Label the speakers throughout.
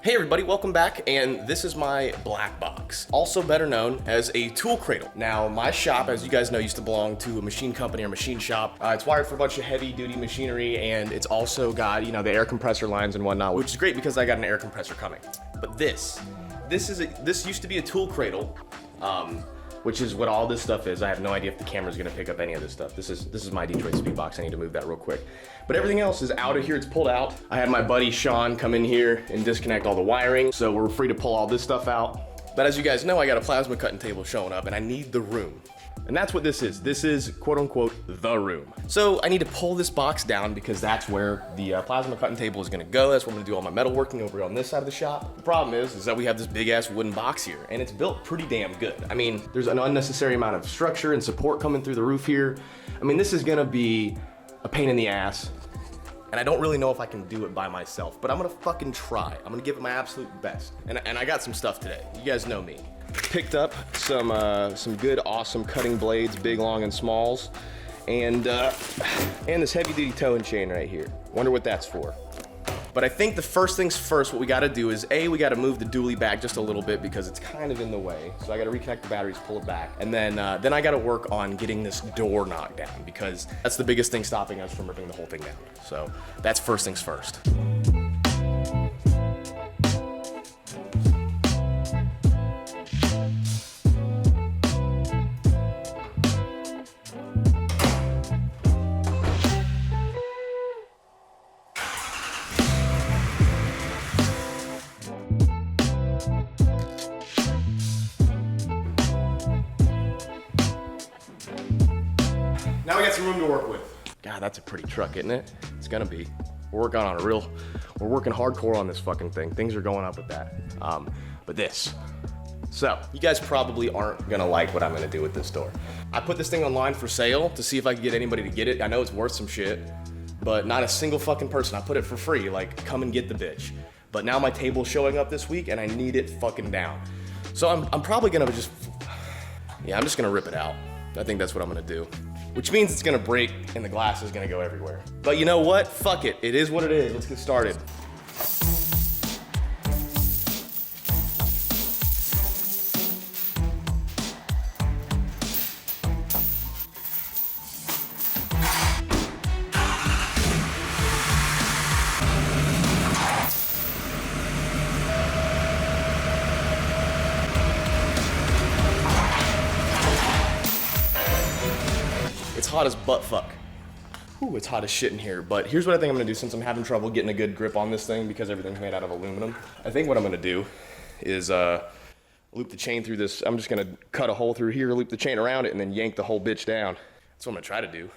Speaker 1: Hey everybody, welcome back, and this is my black box, also better known as a tool cradle. Now, my shop, as you guys know, used to belong to a machine company or machine shop. It's wired for a bunch of heavy-duty machinery, and it's also got, the air compressor lines and whatnot, which is great because I got an air compressor coming. But this used to be a tool cradle, which is what all this stuff is. I have no idea if the camera's gonna pick up any of this stuff. This is my Detroit speed box. I need to move that real quick. But everything else is out of here, it's pulled out. I had my buddy Sean come in here and disconnect all the wiring, so we're free to pull all this stuff out. But as you guys know, I got a plasma cutting table showing up and I need the room. And that's what this is. This is quote unquote the room. So I need to pull this box down because that's where the plasma cutting table is gonna go. That's where I'm gonna do all my metalworking over on this side of the shop. The problem is that we have this big ass wooden box here and it's built pretty damn good. I mean, there's an unnecessary amount of structure and support coming through the roof here. I mean, this is gonna be a pain in the ass. And I don't really know if I can do it by myself, but I'm gonna fucking try. I'm gonna give it my absolute best. And I got some stuff today. You guys know me. Picked up some good, awesome cutting blades, big, long, and smalls, and this heavy-duty toe and chain right here. Wonder what that's for. But I think the first things first, what we gotta do is we gotta move the dually back just a little bit because it's kind of in the way. So I gotta reconnect the batteries, pull it back, and then I gotta work on getting this door knocked down because that's the biggest thing stopping us from ripping the whole thing down. So that's first things first. Now we got some room to work with. God, that's a pretty truck, isn't it? It's gonna be. We're working hardcore on this fucking thing. Things are going up with that. But this. So, you guys probably aren't gonna like what I'm gonna do with this door. I put this thing online for sale to see if I could get anybody to get it. I know it's worth some shit, but not a single fucking person. I put it for free, like, come and get the bitch. But now my table's showing up this week and I need it fucking down. So I'm probably gonna I'm just gonna rip it out. I think that's what I'm gonna do. Which means it's gonna break and the glass is gonna go everywhere. But you know what? Fuck it. It is what it is. Let's get started. It's hot as butt fuck. Ooh, it's hot as shit in here, but here's what I think I'm gonna do since I'm having trouble getting a good grip on this thing because everything's made out of aluminum. I think what I'm gonna do is loop the chain through this. I'm just gonna cut a hole through here, loop the chain around it, and then yank the whole bitch down. That's what I'm gonna try to do.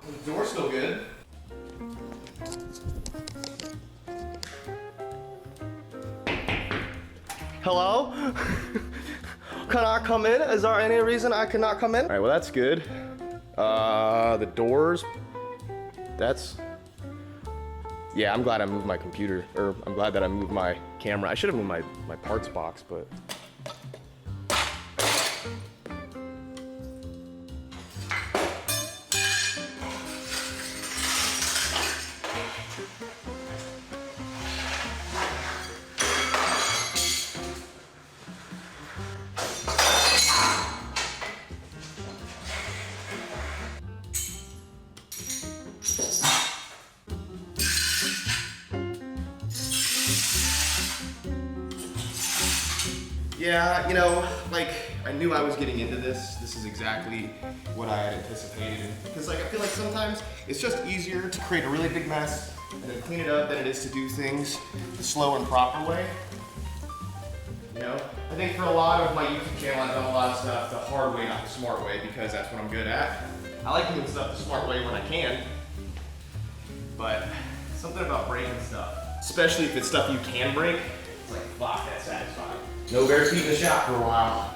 Speaker 1: The door's still good. Hello? Can I come in? Is there any reason I cannot come in? All right, well that's good. The doors, that's Yeah, I'm glad I moved my computer, or I'm glad that I moved my camera. I should have moved my parts box, but. Yeah, you know, like, I knew I was getting into this. This is exactly what I had anticipated. Because, like, I feel like sometimes it's just easier to create a really big mess and then clean it up than it is to do things the slow and proper way. You know, I think for a lot of my YouTube channel, I've done a lot of stuff the hard way, not the smart way, because that's what I'm good at. I like doing stuff the smart way when I can, but something about breaking stuff, especially if it's stuff you can break, it's like, fuck, that's satisfying. No bare feet in the shop for a while.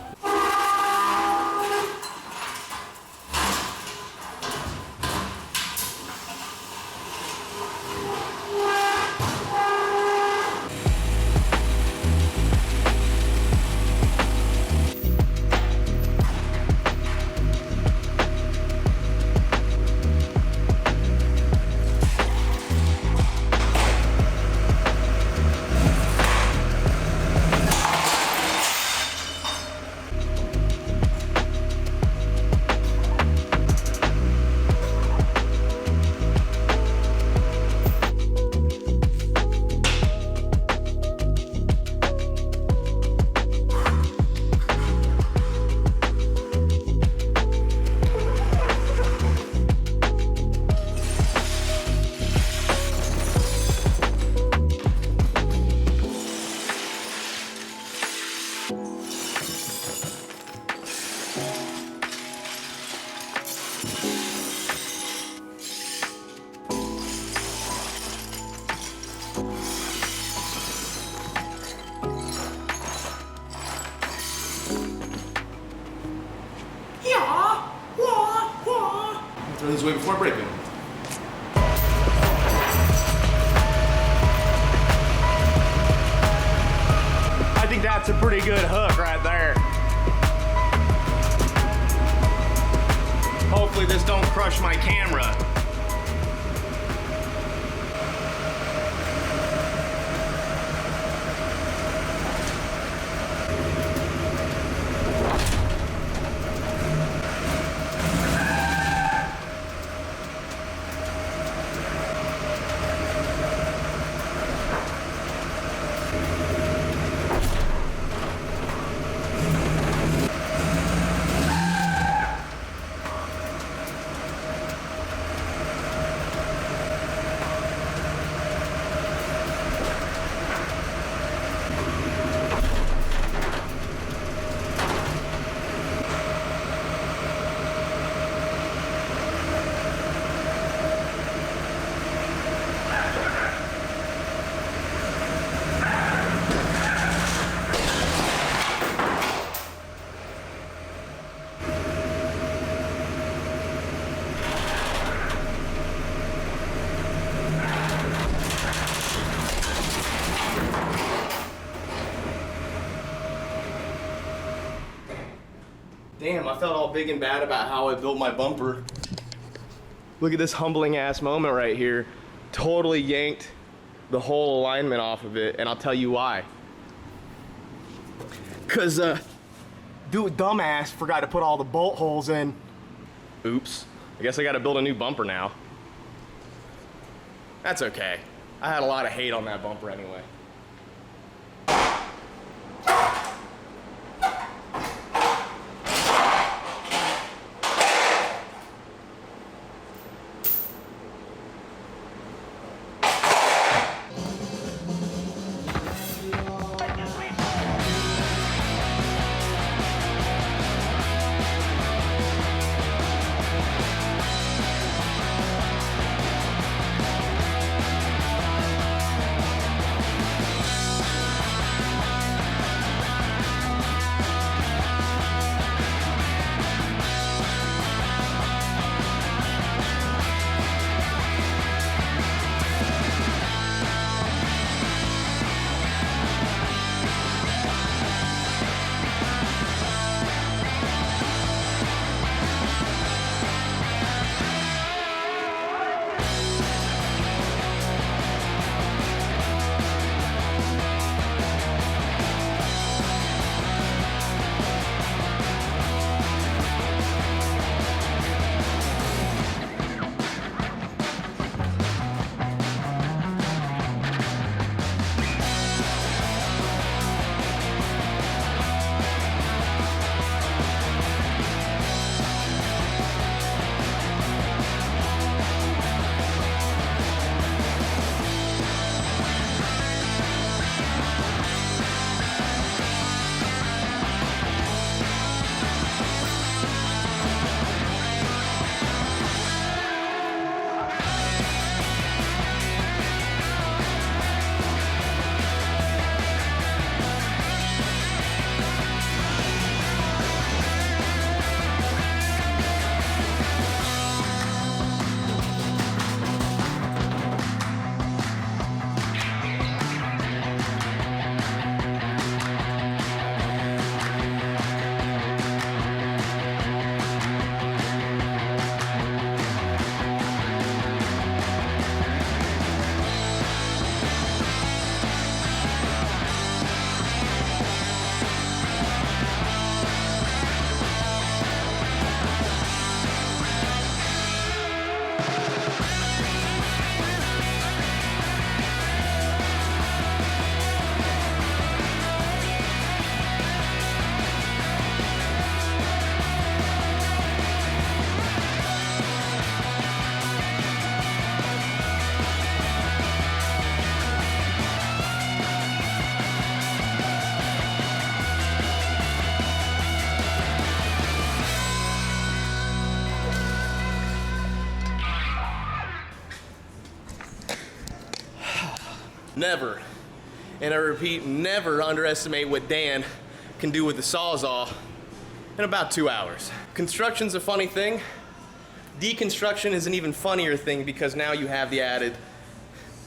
Speaker 1: Throw these away before breaking. I think that's a pretty good hook right there. Hopefully this don't crush my camera. Damn, I felt all big and bad about how I built my bumper. Look at this humbling ass moment right here. Totally yanked the whole alignment off of it, and I'll tell you why. Cause dude, dumbass forgot to put all the bolt holes in. Oops, I guess I gotta build a new bumper now. That's okay. I had a lot of hate on that bumper anyway. Never, and I repeat, never underestimate what Dan can do with the Sawzall in about 2 hours. Construction's a funny thing. Deconstruction is an even funnier thing because now you have the added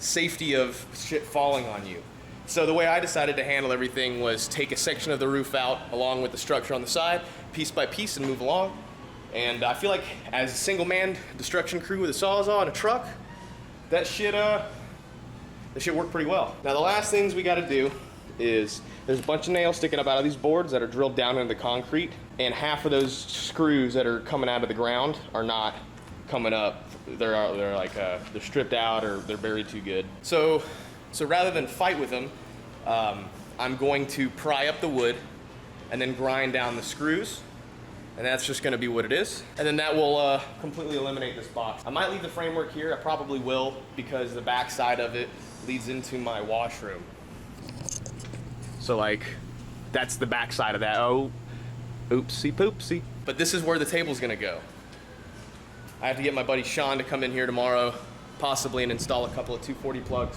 Speaker 1: safety of shit falling on you. So the way I decided to handle everything was take a section of the roof out along with the structure on the side, piece by piece, and move along. And I feel like as a single-man destruction crew with a Sawzall and a truck, that shit worked pretty well. Now the last things we gotta do is, there's a bunch of nails sticking up out of these boards that are drilled down into the concrete, and half of those screws that are coming out of the ground are not coming up. They're stripped out or they're buried too good. So rather than fight with them, I'm going to pry up the wood and then grind down the screws, and that's just gonna be what it is. And then that will completely eliminate this box. I might leave the framework here, I probably will, because the back side of it leads into my washroom. So like, that's the back side of that. Oh, oopsie poopsie. But this is where the table's gonna go. I have to get my buddy Sean to come in here tomorrow, possibly, and install a couple of 240 plugs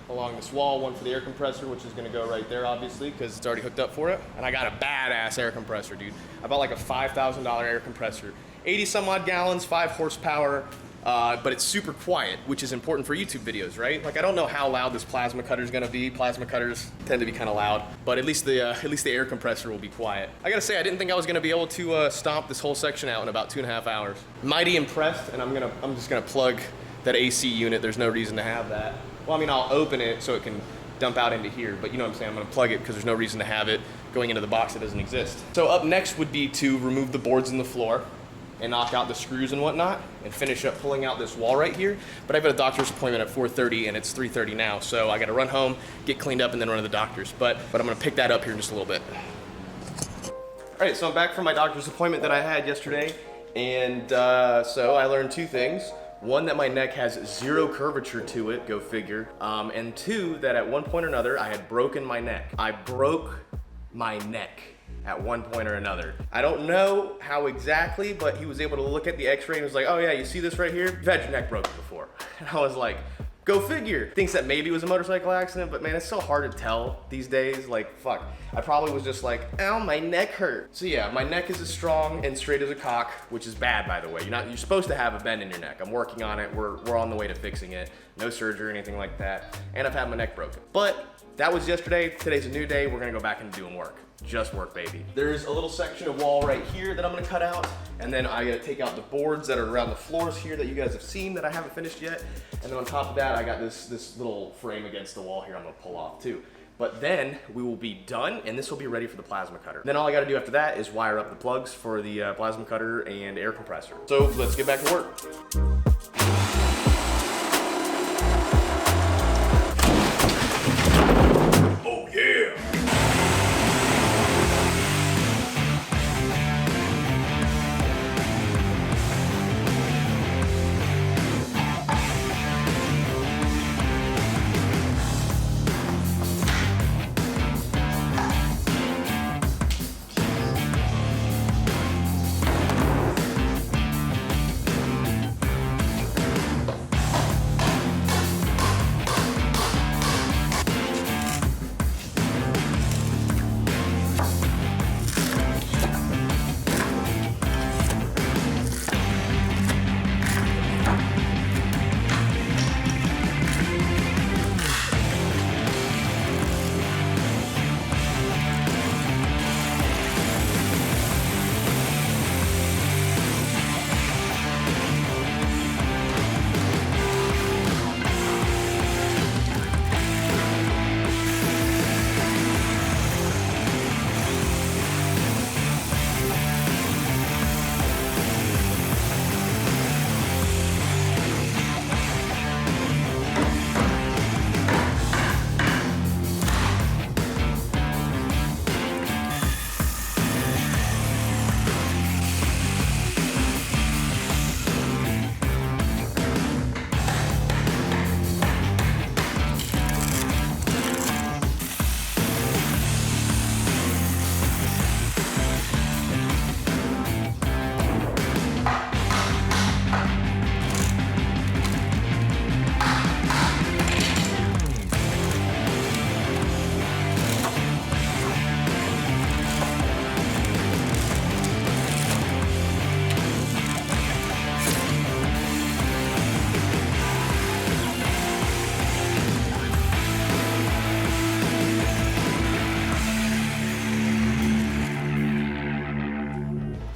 Speaker 1: along this wall, one for the air compressor, which is gonna go right there, obviously, because it's already hooked up for it. And I got a badass air compressor, dude. I bought like a $5,000 air compressor. 80 some odd gallons, 5 horsepower, but it's super quiet, which is important for YouTube videos, right? Like, I don't know how loud this plasma cutter is gonna be. Plasma cutters tend to be kind of loud, but at least the air compressor will be quiet. I gotta say, I didn't think I was gonna be able to stomp this whole section out in about 2.5 hours. Mighty impressed, and I'm just gonna plug that AC unit. There's no reason to have that. Well, I mean, I'll open it so it can dump out into here, but you know what I'm saying? I'm gonna plug it because there's no reason to have it going into the box that doesn't exist. So up next would be to remove the boards in the floor and knock out the screws and whatnot, and finish up pulling out this wall right here. But I've got a doctor's appointment at 4:30 and it's 3:30 now, so I gotta run home, get cleaned up, and then run to the doctor's. But I'm gonna pick that up here in just a little bit. All right, so I'm back from my doctor's appointment that I had yesterday, and so I learned 2 things. One, that my neck has 0 curvature to it, go figure. And 2, that at one point or another, I had broken my neck. I broke my neck at one point or another. I don't know how exactly, but he was able to look at the x-ray and was like, oh yeah, you see this right here? You've had your neck broken before. And I was like, go figure. Thinks that maybe it was a motorcycle accident, but man, it's so hard to tell these days. Like, fuck. I probably was just like, ow, my neck hurt. So yeah, my neck is as strong and straight as a cock, which is bad, by the way. You're supposed to have a bend in your neck. I'm working on it. We're on the way to fixing it. No surgery or anything like that. And I've had my neck broken. But that was yesterday. Today's a new day. We're gonna go back and doing work. Just work, baby. There's a little section of wall right here that I'm gonna cut out, and then I gotta take out the boards that are around the floors here that you guys have seen that I haven't finished yet. And then on top of that, I got this little frame against the wall here I'm gonna pull off too. But then we will be done, and this will be ready for the plasma cutter. Then all I gotta do after that is wire up the plugs for the plasma cutter and air compressor. So let's get back to work. Oh yeah!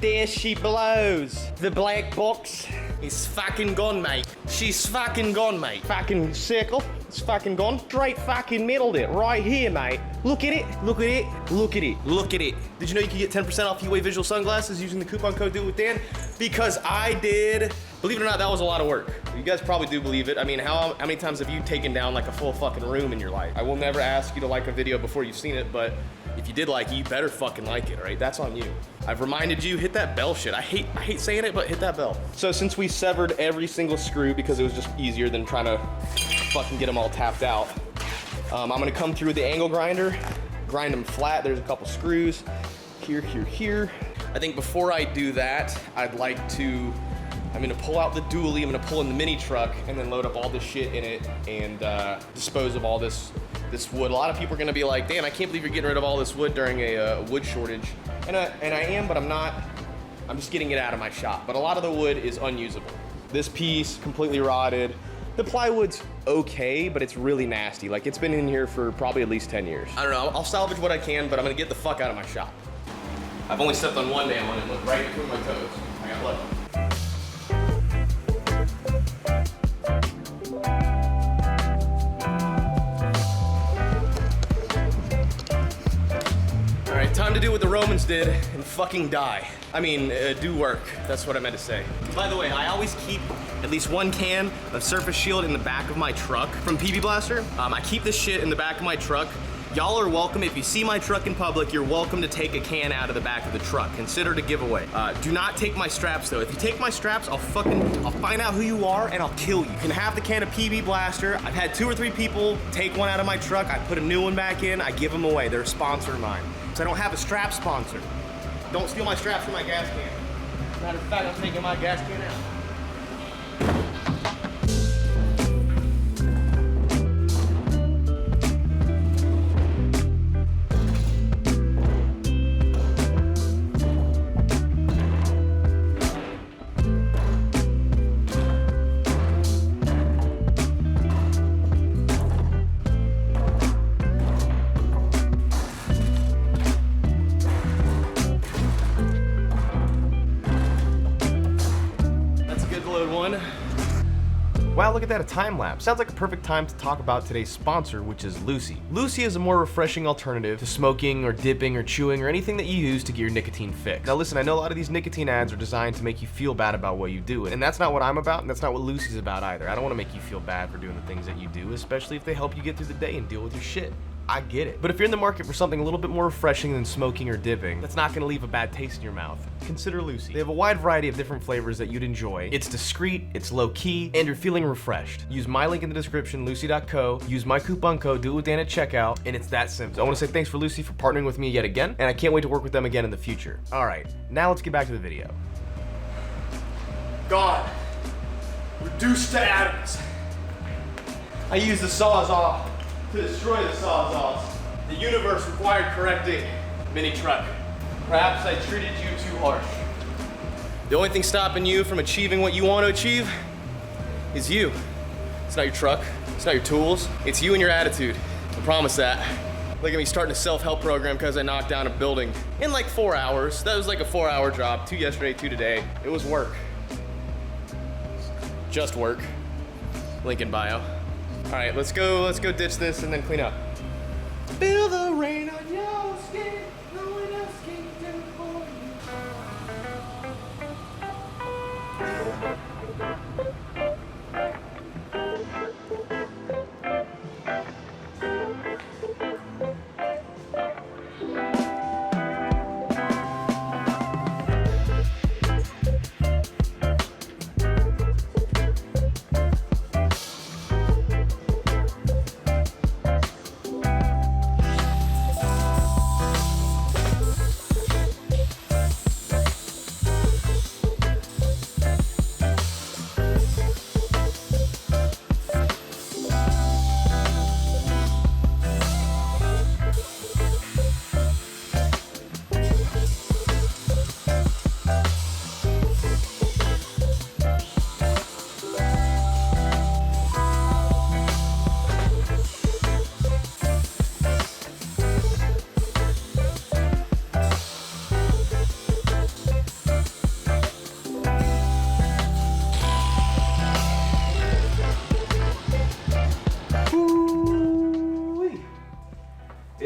Speaker 1: There she blows. The black box is fucking gone, mate. She's fucking gone, mate. Fucking circle. It's fucking gone. Straight fucking metaled it right here, mate. Look at it. Look at it. Look at it. Look at it. Did you know you could get 10% off HeatwaveVisual sunglasses using the coupon code DOITWITHDAN? Because I did. Believe it or not, that was a lot of work. You guys probably do believe it. I mean, how many times have you taken down like a full fucking room in your life? I will never ask you to like a video before you've seen it, but if you did like it, you better fucking like it, all right? That's on you. I've reminded you, hit that bell shit. I hate saying it, but hit that bell. So since we severed every single screw because it was just easier than trying to fucking get them all tapped out, I'm gonna come through with the angle grinder, grind them flat. There's a couple screws, here, here, here. I think before I do that, I'm gonna pull out the dually, I'm gonna pull in the mini truck and then load up all this shit in it and dispose of all this wood. A lot of people are gonna be like, Dan, I can't believe you're getting rid of all this wood during a wood shortage. And I am, but I'm not. I'm just getting it out of my shop. But a lot of the wood is unusable. This piece, completely rotted. The plywood's okay, but it's really nasty. Like, it's been in here for probably at least 10 years. I don't know, I'll salvage what I can, but I'm gonna get the fuck out of my shop. I've only stepped on one damn one and looked right between my toes. I got lucky. Time to do what the Romans did and fucking die. I mean, do work. That's what I meant to say. By the way, I always keep at least one can of surface shield in the back of my truck from PB Blaster. I keep this shit in the back of my truck. Y'all are welcome. If you see my truck in public, you're welcome to take a can out of the back of the truck. Consider it a giveaway. Do not take my straps though. If you take my straps, I'll find out who you are and I'll kill you. You can have the can of PB Blaster. I've had 2 or 3 people take one out of my truck. I put a new one back in. I give them away. They're a sponsor of mine. So I don't have a strap sponsor. Don't steal my straps from my gas can. Matter of fact, I'm taking my gas can out. Wow, look at that, a time lapse. Sounds like a perfect time to talk about today's sponsor, which is Lucy. Lucy is a more refreshing alternative to smoking or dipping or chewing or anything that you use to get your nicotine fix. Now listen, I know a lot of these nicotine ads are designed to make you feel bad about what you do, and that's not what I'm about, and that's not what Lucy's about either. I don't want to make you feel bad for doing the things that you do, especially if they help you get through the day and deal with your shit. I get it. But if you're in the market for something a little bit more refreshing than smoking or dipping, that's not gonna leave a bad taste in your mouth, consider Lucy. They have a wide variety of different flavors that you'd enjoy. It's discreet, it's low key, and you're feeling refreshed. Use my link in the description, lucy.co, use my coupon code DOITWITHDAN at checkout, and it's that simple. So I wanna say thanks for Lucy for partnering with me yet again, and I can't wait to work with them again in the future. All right, now let's get back to the video. God, reduced to atoms. I use the Sawzall to destroy the Sawzalls. The universe required correcting. Mini truck. Perhaps I treated you too harsh. The only thing stopping you from achieving what you want to achieve is you. It's not your truck, it's not your tools, it's you and your attitude. I promise that. Look at me starting a self-help program because I knocked down a building in like 4 hours. That was like a 4-hour job, 2 yesterday, 2 today. It was work. Just work. Link in bio. All right, let's go ditch this and then clean up. Feel the rain on your skin, no one else can do it for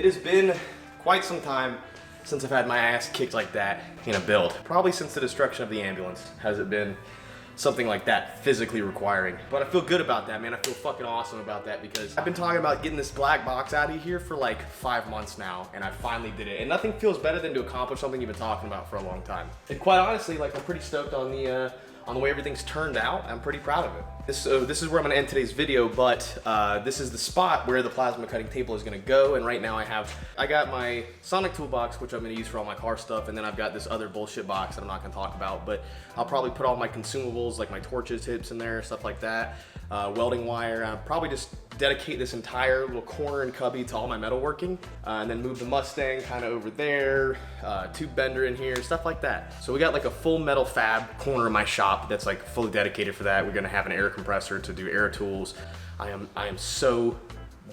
Speaker 1: It has been quite some time since I've had my ass kicked like that in a build. Probably since the destruction of the ambulance has it been something like that physically requiring. But I feel good about that, man. I feel fucking awesome about that because I've been talking about getting this black box out of here for like 5 months now, and I finally did it. And nothing feels better than to accomplish something you've been talking about for a long time. And quite honestly, like, I'm pretty stoked on the way everything's turned out. I'm pretty proud of it. This is where I'm gonna end today's video, but this is the spot where the plasma cutting table is gonna go. And right now I got my Sonic toolbox, which I'm gonna use for all my car stuff, and then I've got this other bullshit box that I'm not gonna talk about, but I'll probably put all my consumables, like my torches, tips in there, stuff like that, welding wire. I'll probably just dedicate this entire little corner and cubby to all my metalworking, and then move the Mustang kind of over there, tube bender in here, stuff like that. So we got like a full metal fab corner of my shop that's like fully dedicated for that. We're gonna have an air compressor to do air tools. I am so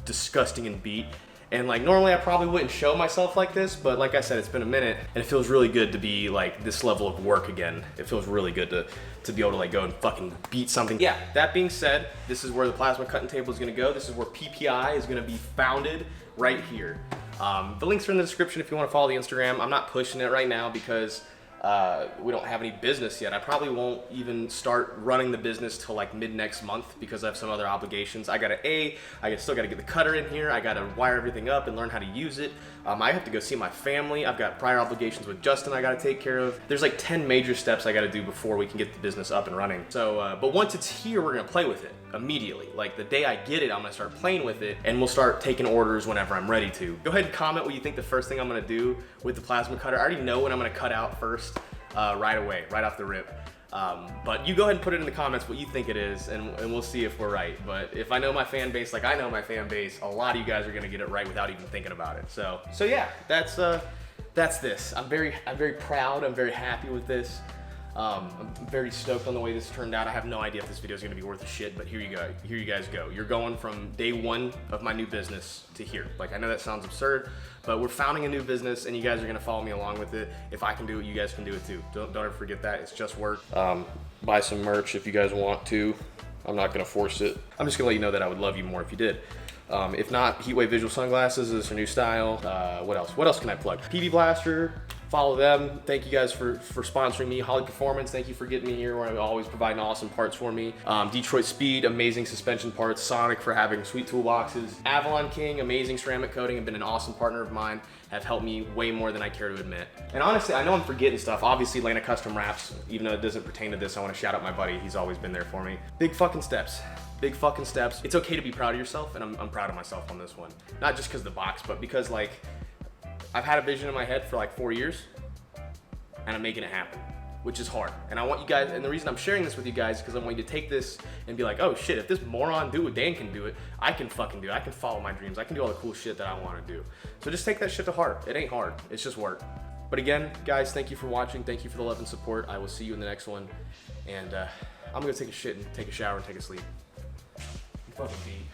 Speaker 1: disgusting and beat. And like normally I probably wouldn't show myself like this, but like I said, it's been a minute and it feels really good to be like this level of work again. It feels really good to be able to like go and fucking beat something. Yeah, that being said, this is where the plasma cutting table is gonna go. This is where PPI is gonna be founded right here. The links are in the description if you wanna follow the Instagram. I'm not pushing it right now because we don't have any business yet. I probably won't even start running the business till like mid next month because I have some other obligations. I still gotta get the cutter in here. I gotta wire everything up and learn how to use it. I have to go see my family. I've got prior obligations with Justin I gotta take care of. There's like 10 major steps I gotta do before we can get the business up and running. So, but once it's here, we're gonna play with it immediately. Like the day I get it, I'm gonna start playing with it and we'll start taking orders whenever I'm ready to. Go ahead and comment what you think the first thing I'm gonna do with the plasma cutter. I already know what I'm gonna cut out first. Right away, right off the rip. But you go ahead and put it in the comments what you think it is, and we'll see if we're right. But if I know my fan base like I know my fan base, a lot of you guys are gonna get it right without even thinking about it. So yeah, that's this. I'm very proud. I'm very happy with this. I'm very stoked on the way this turned out. I have no idea if this video is going to be worth a shit, but here you go. Here you guys go. You're going from day one of my new business to here. Like, I know that sounds absurd, but we're founding a new business and you guys are going to follow me along with it. If I can do it, you guys can do it too. Don't ever forget that. It's just work. Buy some merch if you guys want to. I'm not going to force it. I'm just going to let you know that I would love you more if you did. If not, HeatwaveVisual sunglasses is a new style. What else? What else can I plug? PV Blaster. Follow them. Thank you guys for sponsoring me. Holly Performance, thank you for getting me here where I'm always providing awesome parts for me. Detroit Speed, amazing suspension parts. Sonic for having sweet toolboxes. Avalon King, amazing ceramic coating, have been an awesome partner of mine. Have helped me way more than I care to admit. And honestly, I know I'm forgetting stuff. Obviously, Atlanta Custom Wraps, even though it doesn't pertain to this, I want to shout out my buddy. He's always been there for me. Big fucking steps. Big fucking steps. It's okay to be proud of yourself, and I'm proud of myself on this one. Not just because of the box, but because like, I've had a vision in my head for like 4 years, and I'm making it happen, which is hard. And I want you guys, and the reason I'm sharing this with you guys is because I want you to take this and be like, oh shit, if this moron do it, Dan can do it, I can fucking do it. I can follow my dreams. I can do all the cool shit that I want to do. So just take that shit to heart. It ain't hard. It's just work. But again, guys, thank you for watching. Thank you for the love and support. I will see you in the next one. And I'm gonna take a shit and take a shower and take a sleep. I'm fucking beat.